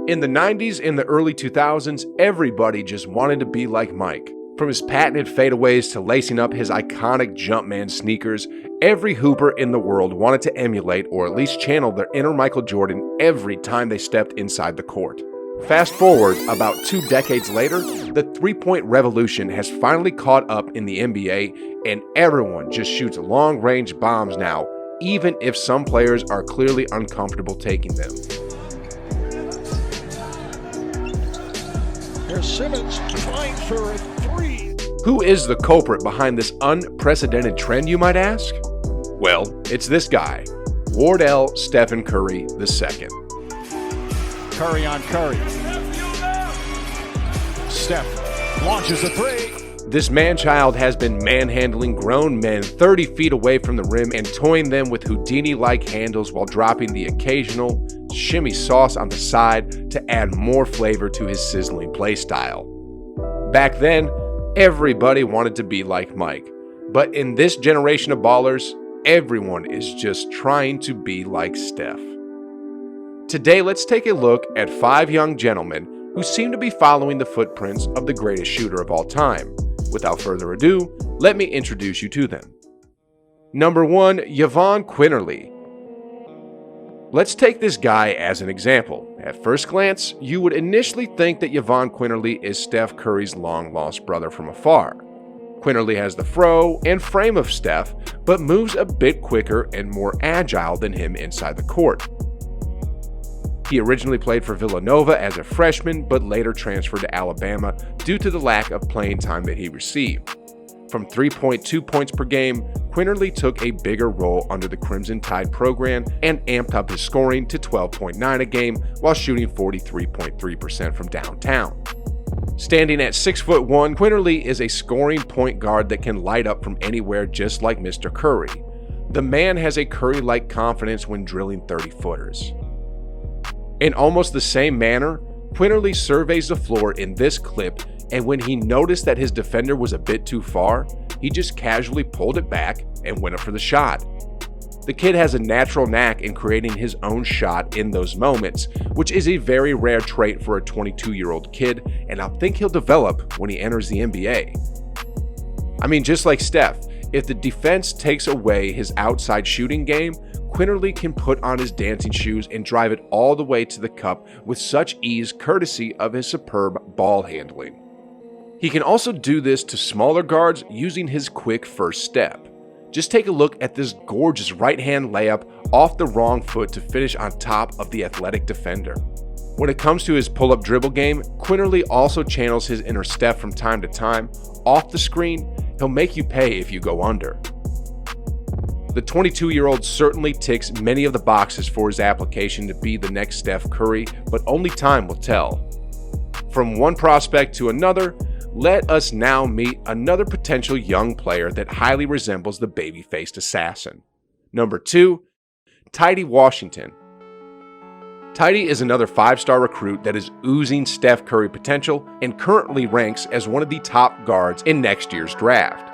In the 90s and the early 2000s, everybody just wanted to be like Mike. From his patented fadeaways to lacing up his iconic Jumpman sneakers, every hooper in the world wanted to emulate or at least channel their inner Michael Jordan every time they stepped inside the court. Fast forward about 2 decades later, the three-point revolution has finally caught up in the NBA, and everyone just shoots long-range bombs now, even if some players are clearly uncomfortable taking them. Here's Simmons trying for a three. Who is the culprit behind this unprecedented trend, you might ask? Well, it's this guy, Wardell Stephen Curry II. Curry on Curry. Steph launches a three. This man-child has been manhandling grown men 30 feet away from the rim and toying them with Houdini-like handles while dropping the occasional shimmy sauce on the side to add more flavor to his sizzling play style. Back then, everybody wanted to be like Mike, but in this generation of ballers, everyone is just trying to be like Steph. Today, let's take a look at 5 young gentlemen who seem to be following the footprints of the greatest shooter of all time. Without further ado, let me introduce you to them. Number 1, Yvonne Quinterly. Let's take this guy as an example. At first glance, you would initially think that Yvonne Quinterly is Steph Curry's long-lost brother from afar. Quinterly has the fro and frame of Steph, but moves a bit quicker and more agile than him inside the court. He originally played for Villanova as a freshman, but later transferred to Alabama due to the lack of playing time that he received. From 3.2 points per game, Quinterly took a bigger role under the Crimson Tide program and amped up his scoring to 12.9 a game while shooting 43.3% from downtown. Standing at 6'1", Quinterly is a scoring point guard that can light up from anywhere just like Mr. Curry. The man has a Curry-like confidence when drilling 30-footers. In almost the same manner, Quinterly surveys the floor in this clip, and when he noticed that his defender was a bit too far, he just casually pulled it back and went up for the shot. The kid has a natural knack in creating his own shot in those moments, which is a very rare trait for a 22-year-old kid, and I think he'll develop when he enters the NBA. I mean, just like Steph, if the defense takes away his outside shooting game, Quinterly can put on his dancing shoes and drive it all the way to the cup with such ease courtesy of his superb ball handling. He can also do this to smaller guards using his quick first step. Just take a look at this gorgeous right-hand layup off the wrong foot to finish on top of the athletic defender. When it comes to his pull-up dribble game, Quinterly also channels his inner Steph from time to time. Off the screen, he'll make you pay if you go under. The 22-year-old certainly ticks many of the boxes for his application to be the next Steph Curry, but only time will tell. From one prospect to another, let us now meet another potential young player that highly resembles the baby-faced assassin. Number 2, Tyus Washington. Tyus is another 5-star recruit that is oozing Steph Curry potential and currently ranks as one of the top guards in next year's draft.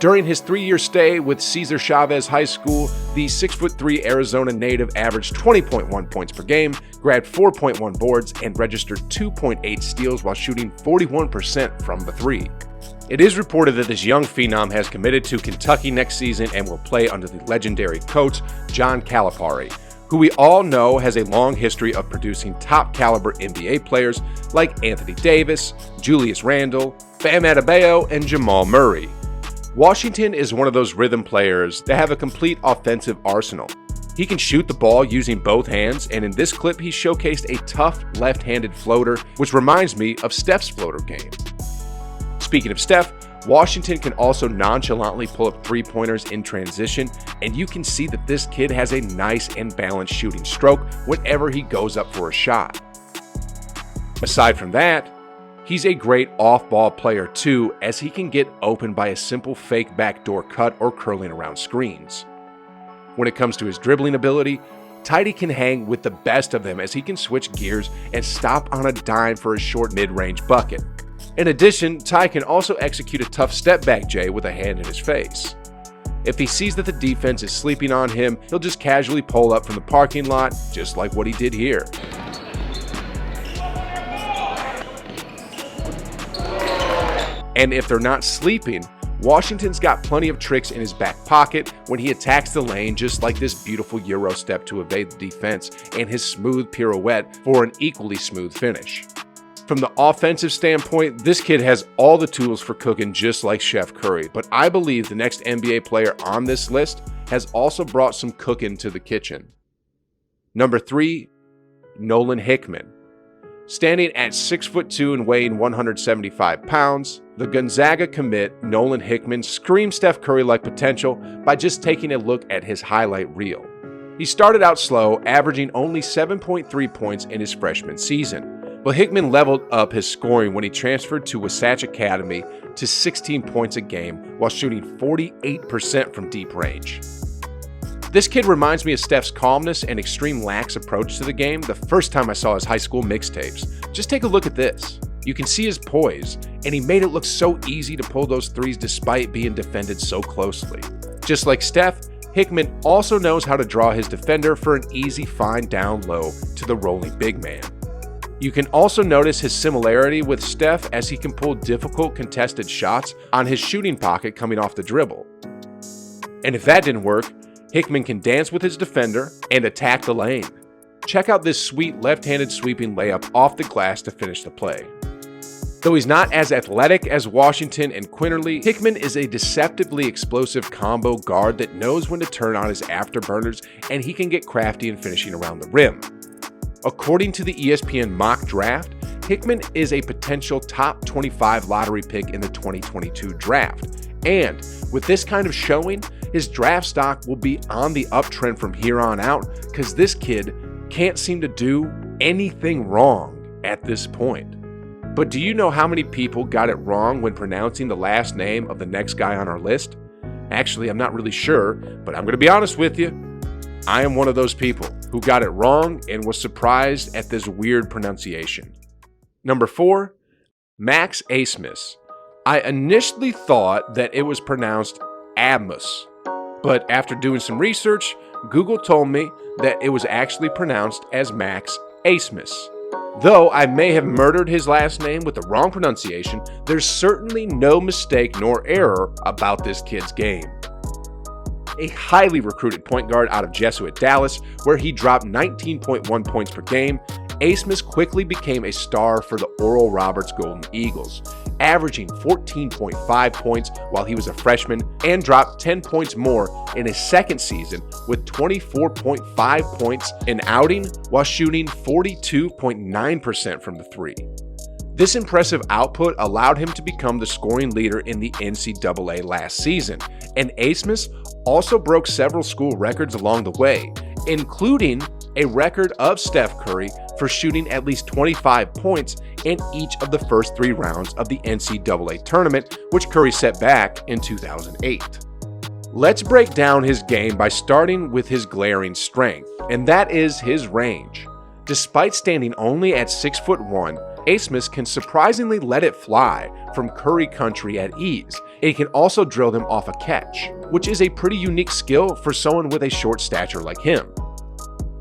During his 3-year stay with Cesar Chavez High School, the 6'3" Arizona native averaged 20.1 points per game, grabbed 4.1 boards, and registered 2.8 steals while shooting 41% from the three. It is reported that this young phenom has committed to Kentucky next season and will play under the legendary coach John Calipari, who we all know has a long history of producing top-caliber NBA players like Anthony Davis, Julius Randle, Bam Adebayo, and Jamal Murray. Washington is one of those rhythm players that have a complete offensive arsenal. He can shoot the ball using both hands, and in this clip he showcased a tough left-handed floater, which reminds me of Steph's floater game. Speaking of Steph, Washington can also nonchalantly pull up three-pointers in transition, and you can see that this kid has a nice and balanced shooting stroke whenever he goes up for a shot. Aside from that, he's a great off-ball player too, as he can get open by a simple fake backdoor cut or curling around screens. When it comes to his dribbling ability, Tyus can hang with the best of them as he can switch gears and stop on a dime for a short mid-range bucket. In addition, Tyus can also execute a tough step-back J with a hand in his face. If he sees that the defense is sleeping on him, he'll just casually pull up from the parking lot, just like what he did here. And if they're not sleeping, Washington's got plenty of tricks in his back pocket when he attacks the lane, just like this beautiful Euro step to evade the defense and his smooth pirouette for an equally smooth finish. From the offensive standpoint, this kid has all the tools for cooking just like Steph Curry, but I believe the next NBA player on this list has also brought some cooking to the kitchen. Number 3, Nolan Hickman. Standing at 6'2" and weighing 175 pounds, the Gonzaga commit Nolan Hickman screams Steph Curry-like potential by just taking a look at his highlight reel. He started out slow, averaging only 7.3 points in his freshman season, but Hickman leveled up his scoring when he transferred to Wasatch Academy to 16 points a game while shooting 48% from deep range. This kid reminds me of Steph's calmness and extreme lax approach to the game the first time I saw his high school mixtapes. Just take a look at this. You can see his poise, and he made it look so easy to pull those threes despite being defended so closely. Just like Steph, Hickman also knows how to draw his defender for an easy find down low to the rolling big man. You can also notice his similarity with Steph as he can pull difficult contested shots on his shooting pocket coming off the dribble. And if that didn't work, Hickman can dance with his defender and attack the lane. Check out this sweet left-handed sweeping layup off the glass to finish the play. Though he's not as athletic as Washington and Quinterly, Hickman is a deceptively explosive combo guard that knows when to turn on his afterburners, and he can get crafty in finishing around the rim. According to the ESPN mock draft, Hickman is a potential top 25 lottery pick in the 2022 draft. And with this kind of showing, his draft stock will be on the uptrend from here on out because this kid can't seem to do anything wrong at this point. But do you know how many people got it wrong when pronouncing the last name of the next guy on our list? Actually, I'm not really sure, but I'm going to be honest with you. I am one of those people who got it wrong and was surprised at this weird pronunciation. Number 4, Max Abmas. I initially thought that it was pronounced Abmas, but after doing some research, Google told me that it was actually pronounced as Max Abmas. Though I may have murdered his last name with the wrong pronunciation, there's certainly no mistake nor error about this kid's game. A highly recruited point guard out of Jesuit Dallas, where he dropped 19.1 points per game, Abmas quickly became a star for the Oral Roberts Golden Eagles, averaging 14.5 points while he was a freshman and dropped 10 points more in his second season with 24.5 points an outing while shooting 42.9% from the three. This impressive output allowed him to become the scoring leader in the NCAA last season, and Abmas also broke several school records along the way, including a record of Steph Curry for shooting at least 25 points in each of the first 3 rounds of the NCAA tournament, which Curry set back in 2008. Let's break down his game by starting with his glaring strength, and that is his range. Despite standing only at 6'1", Abmas can surprisingly let it fly from Curry country at ease, and he can also drill them off a catch, which is a pretty unique skill for someone with a short stature like him.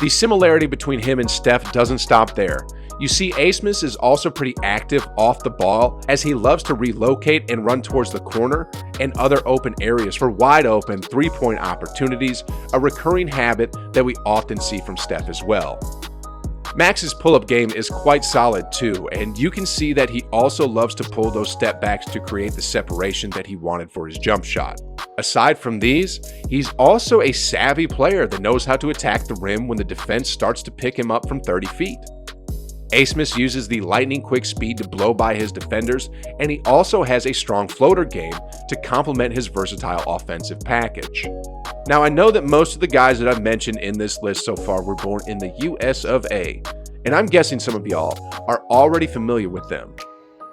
The similarity between him and Steph doesn't stop there. You see, Abmas is also pretty active off the ball as he loves to relocate and run towards the corner and other open areas for wide open three-point opportunities, a recurring habit that we often see from Steph as well. Max's pull-up game is quite solid too, and you can see that he also loves to pull those step backs to create the separation that he wanted for his jump shot. Aside from these, he's also a savvy player that knows how to attack the rim when the defense starts to pick him up from 30 feet. Abmas uses the lightning-quick speed to blow by his defenders, and he also has a strong floater game to complement his versatile offensive package. Now, I know that most of the guys that I've mentioned in this list so far were born in the US of A, and I'm guessing some of y'all are already familiar with them.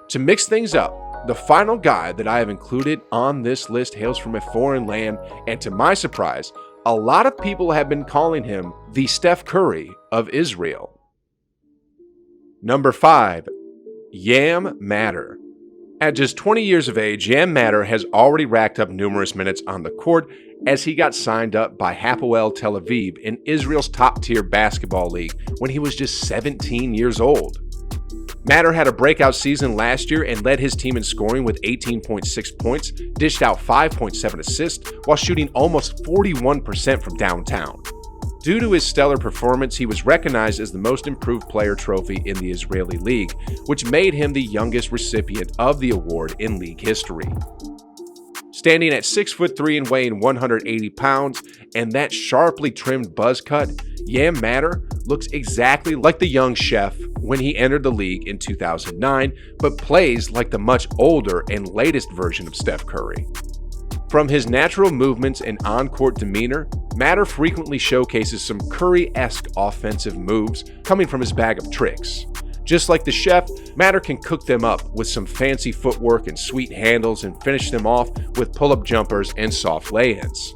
To mix things up, the final guy that I have included on this list hails from a foreign land, and to my surprise, a lot of people have been calling him the Steph Curry of Israel. Number 5, Yam Matter. At just 20 years of age, Yam Matter has already racked up numerous minutes on the court as he got signed up by Hapoel Tel Aviv in Israel's top-tier basketball league when he was just 17 years old. Matter had a breakout season last year and led his team in scoring with 18.6 points, dished out 5.7 assists, while shooting almost 41% from downtown. Due to his stellar performance, he was recognized as the most improved player trophy in the Israeli league, which made him the youngest recipient of the award in league history. Standing at 6'3" and weighing 180 pounds, and that sharply trimmed buzz cut, Yam Matter looks exactly like the young chef when he entered the league in 2009, but plays like the much older and latest version of Steph Curry. From his natural movements and on-court demeanor, Matter frequently showcases some Curry-esque offensive moves coming from his bag of tricks. Just like the chef, Matter can cook them up with some fancy footwork and sweet handles and finish them off with pull-up jumpers and soft lay-ins.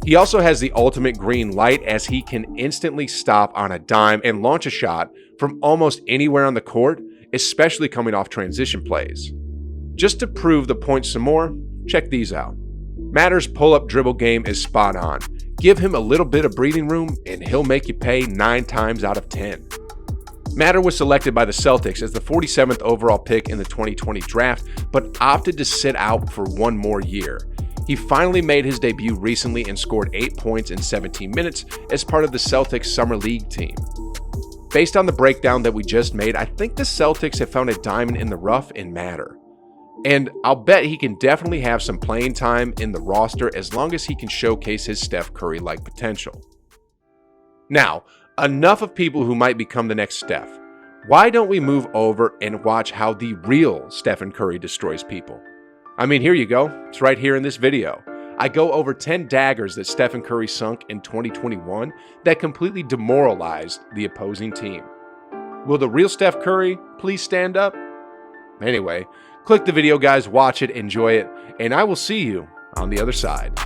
He also has the ultimate green light, as he can instantly stop on a dime and launch a shot from almost anywhere on the court, especially coming off transition plays. Just to prove the point some more, check these out. Matter's pull-up dribble game is spot on. Give him a little bit of breathing room and he'll make you pay 9 times out of 10. Matter was selected by the Celtics as the 47th overall pick in the 2020 draft, but opted to sit out for one more year. He finally made his debut recently and scored 8 points in 17 minutes as part of the Celtics Summer League team. Based on the breakdown that we just made, I think the Celtics have found a diamond in the rough in Matter. And I'll bet he can definitely have some playing time in the roster as long as he can showcase his Steph Curry-like potential. Now, enough of people who might become the next Steph. Why don't we move over and watch how the real Stephen Curry destroys people? I mean, here you go. It's right here in this video. I go over 10 daggers that Stephen Curry sunk in 2021 that completely demoralized the opposing team. Will the real Steph Curry please stand up? Anyway, click the video, guys, watch it, enjoy it, and I will see you on the other side.